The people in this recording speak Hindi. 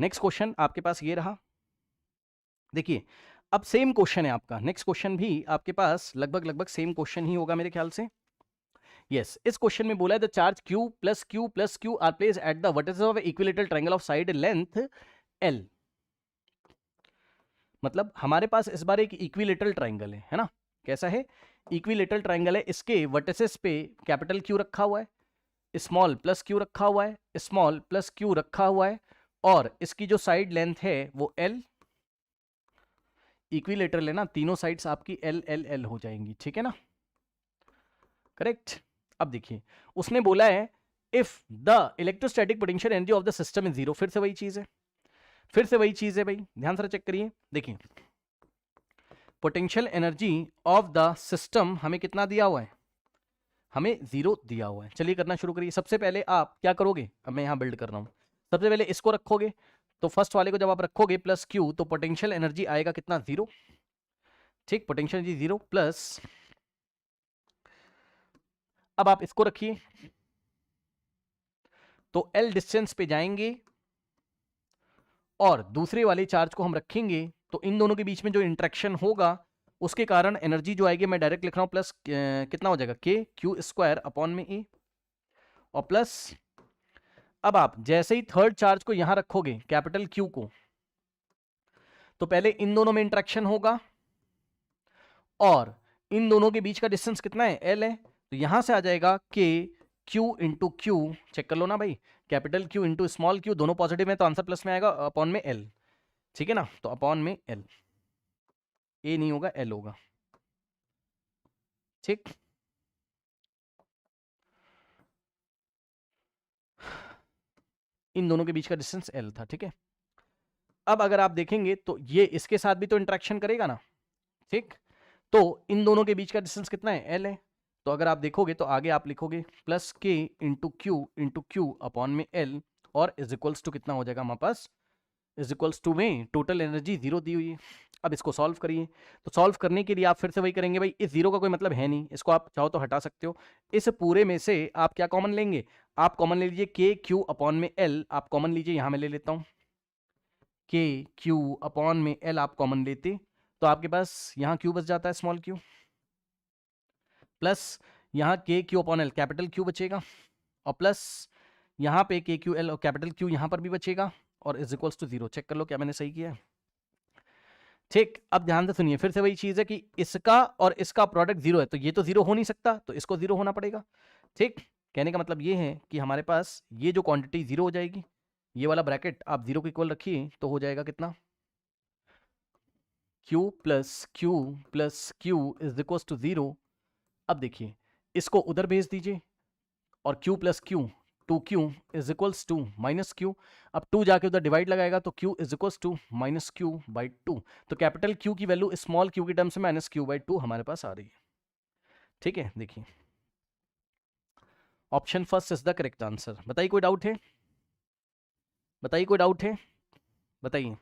नेक्स्ट क्वेश्चन आपके पास ये रहा। देखिए अब सेम क्वेश्चन है आपका, नेक्स्ट क्वेश्चन भी आपके पास लगभग सेम क्वेश्चन ही होगा मेरे ख्याल से। यस, इस क्वेश्चन में बोला है the charge Q plus Q plus Q are place at the vertices of equilateral triangle of side length L। मतलब हमारे पास इस बार एक इक्विलेटरल ट्रायंगल है ना, कैसा है, इक्विलेटरल ट्रायंगल है, इसके वर्टिसेस पे कैपिटल Q रखा हुआ है, स्मॉल प्लस Q रखा हुआ है, स्मॉल प्लस Q रखा हुआ है, और इसकी जो साइड लेंथ है वो L। इक्विलेटरल है ना, तीनों साइड्स आपकी L L L हो जाएंगी, ठीक है ना, करेक्ट। अब देखिए उसने बोला है if the electrostatic potential energy of the system is zero, फिर से वही चीज है, फिर से वही चीज है भाई, ध्यान से चेक करिए। देखिए potential energy of the system हमें कितना दिया हुआ है, हमें जीरो दिया हुआ है। चलिए करना शुरू करिए। सबसे पहले आप क्या करोगे, अब मैं यहां बिल्ड कर रहा हूं, सबसे पहले इसको रखोगे, तो फर्स्ट वाले को जब आप रखोगे प्लस Q, तो पोटेंशियल एनर्जी आएगा कितना, जीरो, ठीक, पोटेंशियल एनर्जी जीरो प्लस, अब आप इसको रखिए, तो L डिस्टेंस पे जाएंगे और दूसरे वाले चार्ज को हम रखेंगे, तो इन दोनों के बीच में जो इंटरेक्शन होगा उसके कारण एनर्जी जो आएगी, मैं डायरेक्ट लिख रहा हूं प्लस कितना हो जाएगा K Q स्क्वायर अपॉन में A, और प्लस अब आप जैसे ही थर्ड चार्ज को यहां रखोगे कैपिटल Q को, तो पहले इन दोनों में इंटरेक्शन होगा और इन दोनों के बीच का डिस्टेंस कितना है, L है, तो यहां से आ जाएगा K Q into q, check कर लो ना भाई, capital Q into small q, दोनों पॉजिटिव है तो आंसर प्लस में आएगा, अपॉन में L, ठीक है ना, तो अपॉन में L, A नहीं होगा L होगा, ठीक। इन दोनों के बीच का डिस्टेंस L था, ठीक है। अब अगर आप देखेंगे तो ये इसके साथ भी तो इंटरेक्शन करेगा ना, ठीक, तो इन दोनों के बीच का डिस्टेंस कितना है, L है, तो अगर आप देखोगे तो आगे आप लिखोगे plus K into Q upon में L, और इज इक्वल्स टू कितना हो जाएगा हमारे पास, इज इक्वल्स टू में टोटल एनर्जी जीरो दी हुई है। अब इसको सॉल्व करिए, तो सॉल्व करने के लिए आप फिर से वही करेंगे भाई, इस जीरो का कोई मतलब है नहीं, इसको आप चाहो तो हटा सकते हो। इस पूरे में से आप क्या कॉमन लेंगे, आप कॉमन ले लीजिए K Q अपॉन में L, आप कॉमन लीजिए, यहां मैं ले लेता हूं K Q अपॉन में L, आप कॉमन लेते तो आपके पास यहां Q बच जाता है, स्मॉल q, प्लस यहां K Q upon L capital Q बचेगा, और प्लस यहां पे K Q L और कैपिटल Q यहां पर भी बचेगा, और is equals to zero. Check कर लो क्या मैंने सही किया है, ठीक। अब ध्यान से सुनिए, फिर से वही चीज है कि इसका और इसका प्रोडक्ट जीरो है, तो ये तो जीरो हो नहीं सकता, तो इसको जीरो होना पड़ेगा, ठीक। कहने का मतलब ये है कि हमारे पास ये जो क्वांटिटी जीरो हो जाएगी, ये वाला ब्रैकेट आप जीरो के इक्वल रखिए, तो हो जाएगा कितना, Q plus Q is equal to zero. अब देखिए इसको उधर भेज दीजिए, और Q plus Q 2Q is equals to minus Q, अब 2 जाके उधर डिवाइड लगाएगा तो Q is equals to minus Q by 2, तो कैपिटल Q की वैल्यू स्मॉल q की टर्म्स में माइनस Q बाई 2 हमारे पास आ रही है, ठीक है। देखिए option first is the correct answer. बताइए कोई डाउट है, बताइए कोई डाउट है, बताइए।